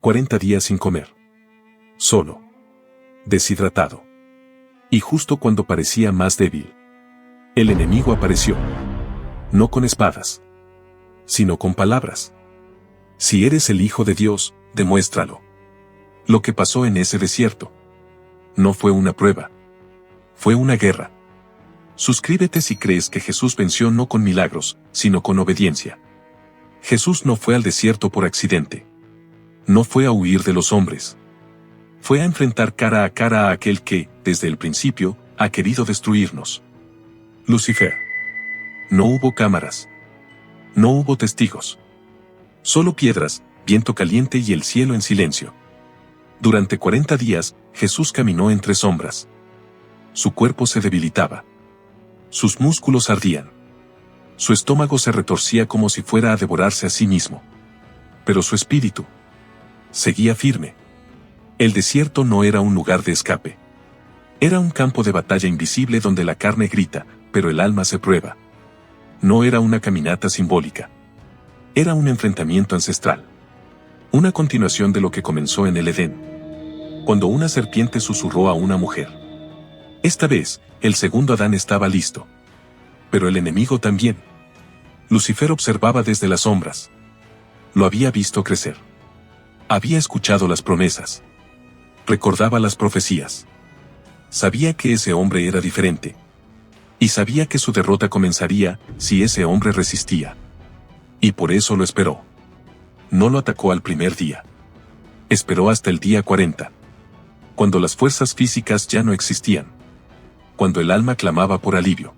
40 días sin comer. Solo. Deshidratado. Y justo cuando parecía más débil, el enemigo apareció. No con espadas, sino con palabras. Si eres el Hijo de Dios, demuéstralo. Lo que pasó en ese desierto no fue una prueba, fue una guerra. Suscríbete si crees que Jesús venció no con milagros, sino con obediencia. Jesús no fue al desierto por accidente. No fue a huir de los hombres. Fue a enfrentar cara a aquel que, desde el principio, ha querido destruirnos. Lucifer. No hubo cámaras. No hubo testigos. Solo piedras, viento caliente y el cielo en silencio. Durante 40 días, Jesús caminó entre sombras. Su cuerpo se debilitaba. Sus músculos ardían. Su estómago se retorcía como si fuera a devorarse a sí mismo. Pero su espíritu seguía firme. El desierto no era un lugar de escape. Era un campo de batalla invisible donde la carne grita, pero el alma se prueba. No era una caminata simbólica. Era un enfrentamiento ancestral. Una continuación de lo que comenzó en el Edén, cuando una serpiente susurró a una mujer. Esta vez, el segundo Adán estaba listo. Pero el enemigo también. Lucifer observaba desde las sombras. Lo había visto crecer. Había escuchado las promesas. Recordaba las profecías. Sabía que ese hombre era diferente. Y sabía que su derrota comenzaría si ese hombre resistía. Y por eso lo esperó. No lo atacó al primer día. Esperó hasta el día 40. Cuando las fuerzas físicas ya no existían. Cuando el alma clamaba por alivio.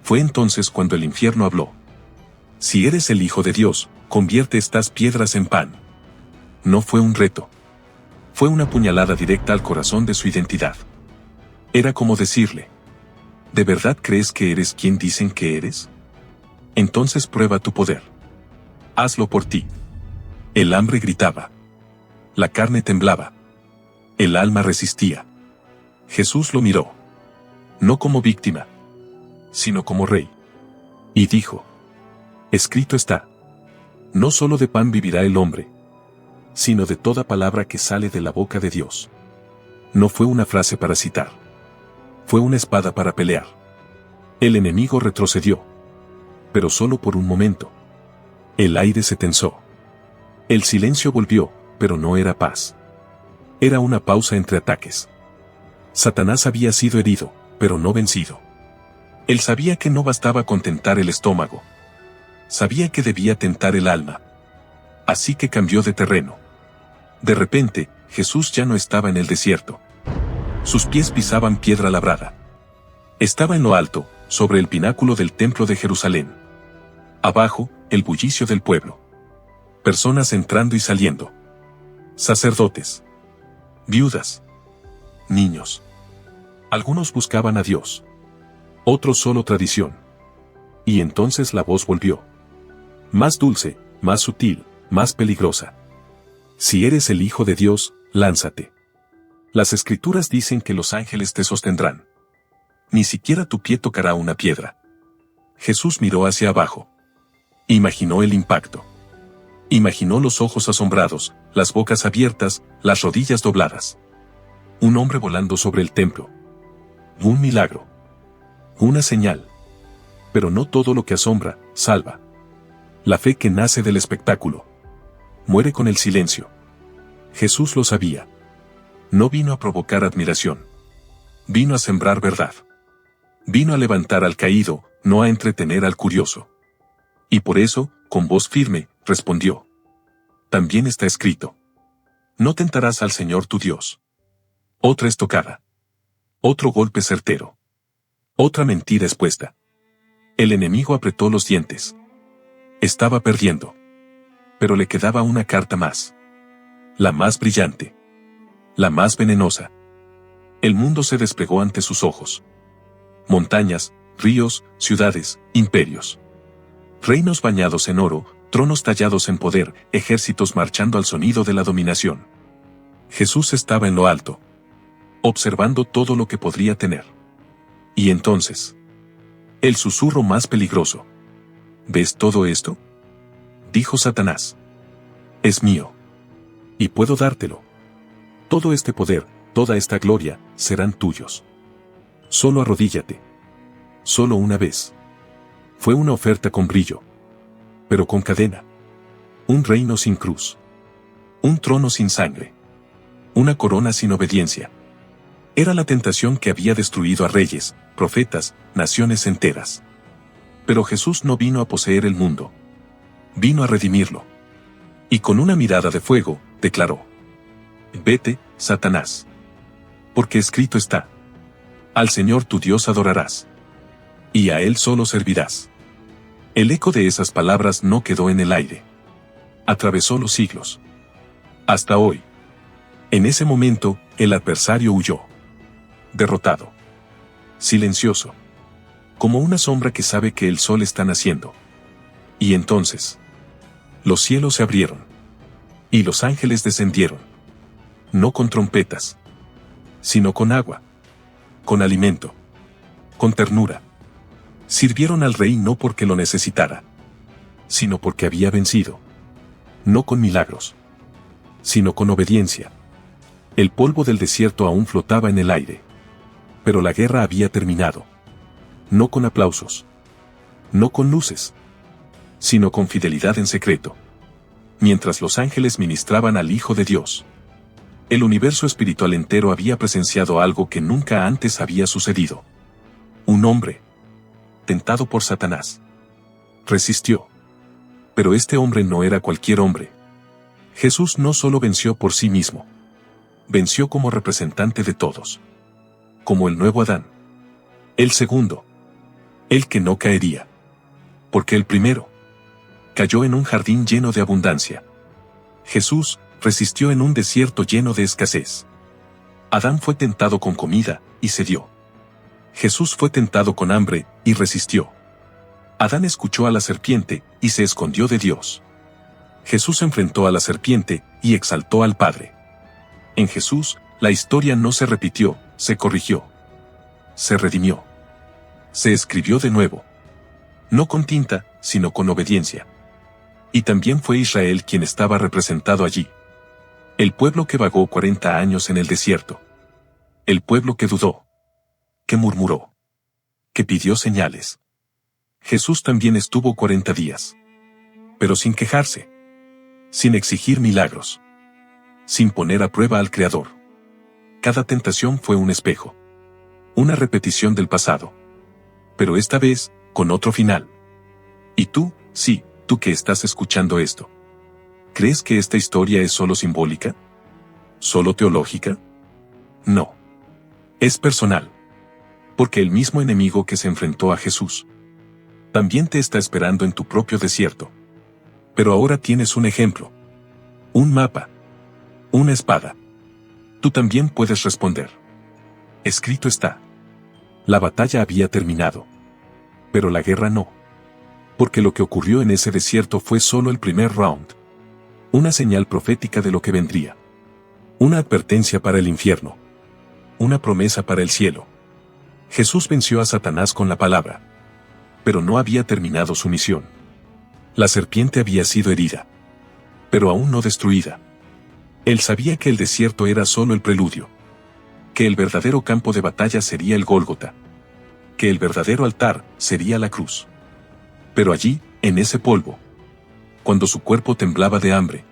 Fue entonces cuando el infierno habló. Si eres el Hijo de Dios, convierte estas piedras en pan. No fue un reto. Fue una puñalada directa al corazón de su identidad. Era como decirle: ¿de verdad crees que eres quien dicen que eres? Entonces prueba tu poder. Hazlo por ti. El hambre gritaba. La carne temblaba. El alma resistía. Jesús lo miró. No como víctima, sino como rey. Y dijo: escrito está. No solo de pan vivirá el hombre, sino de toda palabra que sale de la boca de Dios. No fue una frase para citar. Fue una espada para pelear. El enemigo retrocedió. Pero solo por un momento. El aire se tensó. El silencio volvió, pero no era paz. Era una pausa entre ataques. Satanás había sido herido, pero no vencido. Él sabía que no bastaba con tentar el estómago. Sabía que debía tentar el alma. Así que cambió de terreno. De repente, Jesús ya no estaba en el desierto. Sus pies pisaban piedra labrada. Estaba en lo alto, sobre el pináculo del templo de Jerusalén. Abajo, el bullicio del pueblo. Personas entrando y saliendo. Sacerdotes. Viudas. Niños. Algunos buscaban a Dios. Otros solo tradición. Y entonces la voz volvió. Más dulce, más sutil, más peligrosa. Si eres el Hijo de Dios, lánzate. Las Escrituras dicen que los ángeles te sostendrán. Ni siquiera tu pie tocará una piedra. Jesús miró hacia abajo. Imaginó el impacto. Imaginó los ojos asombrados, las bocas abiertas, las rodillas dobladas. Un hombre volando sobre el templo. Un milagro. Una señal. Pero no todo lo que asombra, salva. La fe que nace del espectáculo muere con el silencio. Jesús lo sabía. No vino a provocar admiración. Vino a sembrar verdad. Vino a levantar al caído, no a entretener al curioso. Y por eso, con voz firme, respondió: también está escrito. No tentarás al Señor tu Dios. Otra estocada. Otro golpe certero. Otra mentira expuesta. El enemigo apretó los dientes. Estaba perdiendo. Pero le quedaba una carta más. La más brillante. La más venenosa. El mundo se desplegó ante sus ojos. Montañas, ríos, ciudades, imperios. Reinos bañados en oro, tronos tallados en poder, ejércitos marchando al sonido de la dominación. Jesús estaba en lo alto, observando todo lo que podría tener. Y entonces, el susurro más peligroso. ¿Ves todo esto?, dijo Satanás. Es mío. Y puedo dártelo. Todo este poder, toda esta gloria, serán tuyos. Solo arrodíllate. Solo una vez. Fue una oferta con brillo. Pero con cadena. Un reino sin cruz. Un trono sin sangre. Una corona sin obediencia. Era la tentación que había destruido a reyes, profetas, naciones enteras. Pero Jesús no vino a poseer el mundo. Vino a redimirlo. Y con una mirada de fuego, declaró: Vete, Satanás. Porque escrito está: Al Señor tu Dios adorarás. Y a Él solo servirás. El eco de esas palabras no quedó en el aire. Atravesó los siglos. Hasta hoy. En ese momento, el adversario huyó. Derrotado. Silencioso. Como una sombra que sabe que el sol está naciendo. Y entonces, los cielos se abrieron. Y los ángeles descendieron. No con trompetas, sino con agua. Con alimento. Con ternura. Sirvieron al rey no porque lo necesitara, sino porque había vencido. No con milagros, sino con obediencia. El polvo del desierto aún flotaba en el aire. Pero la guerra había terminado. No con aplausos. No con luces. Sino con fidelidad en secreto. Mientras los ángeles ministraban al Hijo de Dios. El universo espiritual entero había presenciado algo que nunca antes había sucedido. Un hombre, tentado por Satanás, resistió. Pero este hombre no era cualquier hombre. Jesús no solo venció por sí mismo. Venció como representante de todos. Como el nuevo Adán. El segundo. El que no caería. Porque el primero cayó en un jardín lleno de abundancia. Jesús resistió en un desierto lleno de escasez. Adán fue tentado con comida, y cedió. Jesús fue tentado con hambre, y resistió. Adán escuchó a la serpiente, y se escondió de Dios. Jesús enfrentó a la serpiente, y exaltó al Padre. En Jesús, la historia no se repitió, se corrigió. Se redimió. Se escribió de nuevo. No con tinta, sino con obediencia. Y también fue Israel quien estaba representado allí. El pueblo que vagó 40 años en el desierto. El pueblo que dudó. Que murmuró. Que pidió señales. Jesús también estuvo 40 días. Pero sin quejarse. Sin exigir milagros. Sin poner a prueba al Creador. Cada tentación fue un espejo. Una repetición del pasado. Pero esta vez, con otro final. Y tú, sí, tú que estás escuchando esto. ¿Crees que esta historia es solo simbólica? ¿Solo teológica? No. Es personal. Porque el mismo enemigo que se enfrentó a Jesús también te está esperando en tu propio desierto. Pero ahora tienes un ejemplo. Un mapa. Una espada. Tú también puedes responder. Escrito está. La batalla había terminado. Pero la guerra no. Porque lo que ocurrió en ese desierto fue solo el primer round. Una señal profética de lo que vendría. Una advertencia para el infierno. Una promesa para el cielo. Jesús venció a Satanás con la palabra. Pero no había terminado su misión. La serpiente había sido herida. Pero aún no destruida. Él sabía que el desierto era solo el preludio. Que el verdadero campo de batalla sería el Gólgota. Que el verdadero altar sería la cruz. Pero allí, en ese polvo, cuando su cuerpo temblaba de hambre,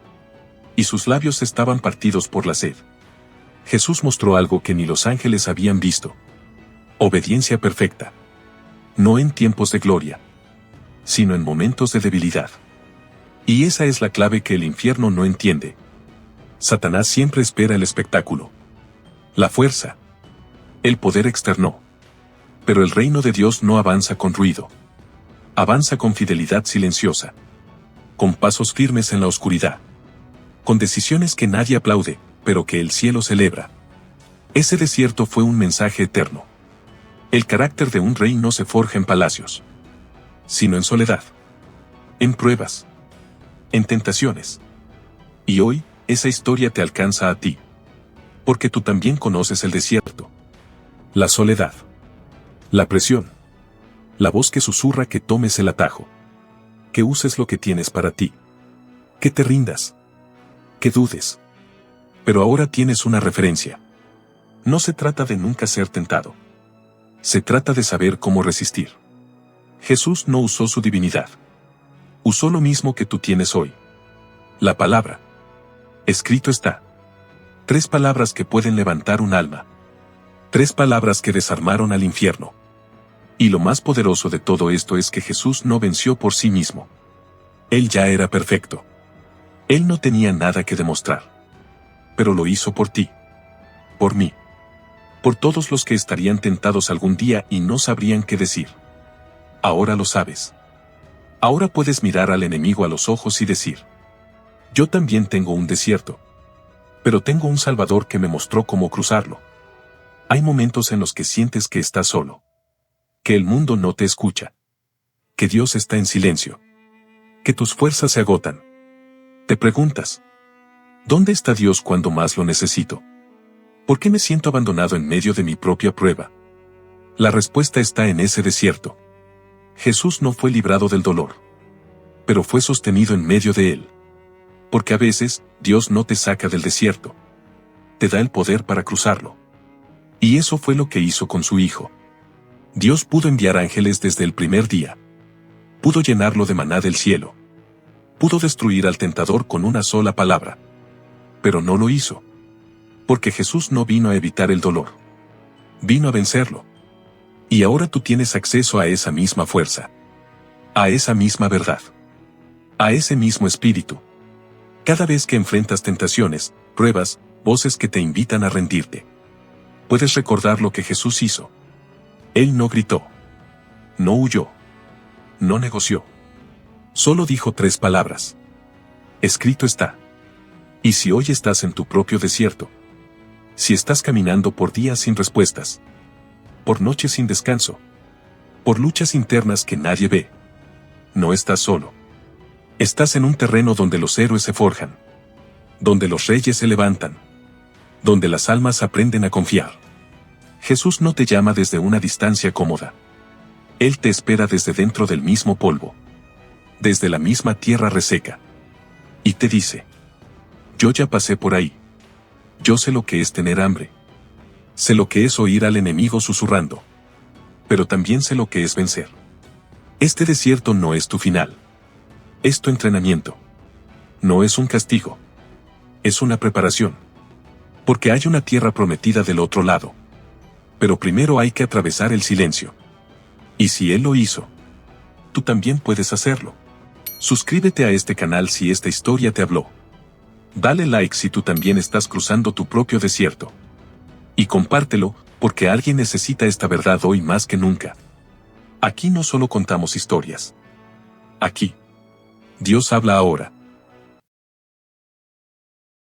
y sus labios estaban partidos por la sed, Jesús mostró algo que ni los ángeles habían visto. Obediencia perfecta. No en tiempos de gloria, sino en momentos de debilidad. Y esa es la clave que el infierno no entiende. Satanás siempre espera el espectáculo. La fuerza. El poder externo. Pero el reino de Dios no avanza con ruido. Avanza con fidelidad silenciosa. Con pasos firmes en la oscuridad. Con decisiones que nadie aplaude, pero que el cielo celebra. Ese desierto fue un mensaje eterno. El carácter de un rey no se forja en palacios, sino en soledad. En pruebas. En tentaciones. Y hoy, esa historia te alcanza a ti. Porque tú también conoces el desierto. La soledad. La presión. La voz que susurra que tomes el atajo. Que uses lo que tienes para ti. Que te rindas. Que dudes. Pero ahora tienes una referencia. No se trata de nunca ser tentado. Se trata de saber cómo resistir. Jesús no usó su divinidad. Usó lo mismo que tú tienes hoy. La palabra. Escrito está. 3 palabras que pueden levantar un alma. 3 palabras que desarmaron al infierno. Y lo más poderoso de todo esto es que Jesús no venció por sí mismo. Él ya era perfecto. Él no tenía nada que demostrar. Pero lo hizo por ti. Por mí. Por todos los que estarían tentados algún día y no sabrían qué decir. Ahora lo sabes. Ahora puedes mirar al enemigo a los ojos y decir: yo también tengo un desierto. Pero tengo un Salvador que me mostró cómo cruzarlo. Hay momentos en los que sientes que estás solo. Que el mundo no te escucha. Que Dios está en silencio. Que tus fuerzas se agotan. Te preguntas: ¿dónde está Dios cuando más lo necesito? ¿Por qué me siento abandonado en medio de mi propia prueba? La respuesta está en ese desierto. Jesús no fue librado del dolor, pero fue sostenido en medio de él. Porque a veces, Dios no te saca del desierto. Te da el poder para cruzarlo. Y eso fue lo que hizo con su Hijo. Dios pudo enviar ángeles desde el primer día. Pudo llenarlo de maná del cielo. Pudo destruir al tentador con una sola palabra. Pero no lo hizo. Porque Jesús no vino a evitar el dolor. Vino a vencerlo. Y ahora tú tienes acceso a esa misma fuerza. A esa misma verdad. A ese mismo espíritu. Cada vez que enfrentas tentaciones, pruebas, voces que te invitan a rendirte, puedes recordar lo que Jesús hizo. Él no gritó. No huyó. No negoció. Solo dijo 3 palabras. Escrito está. Y si hoy estás en tu propio desierto, si estás caminando por días sin respuestas, por noches sin descanso, por luchas internas que nadie ve, no estás solo. Estás en un terreno donde los héroes se forjan, donde los reyes se levantan, donde las almas aprenden a confiar. Jesús no te llama desde una distancia cómoda. Él te espera desde dentro del mismo polvo, desde la misma tierra reseca. Y te dice: yo ya pasé por ahí. Yo sé lo que es tener hambre. Sé lo que es oír al enemigo susurrando. Pero también sé lo que es vencer. Este desierto no es tu final. Es tu entrenamiento. No es un castigo. Es una preparación. Porque hay una tierra prometida del otro lado. Pero primero hay que atravesar el silencio. Y si Él lo hizo, tú también puedes hacerlo. Suscríbete a este canal si esta historia te habló. Dale like si tú también estás cruzando tu propio desierto. Y compártelo, porque alguien necesita esta verdad hoy más que nunca. Aquí no solo contamos historias. Aquí, Dios habla ahora.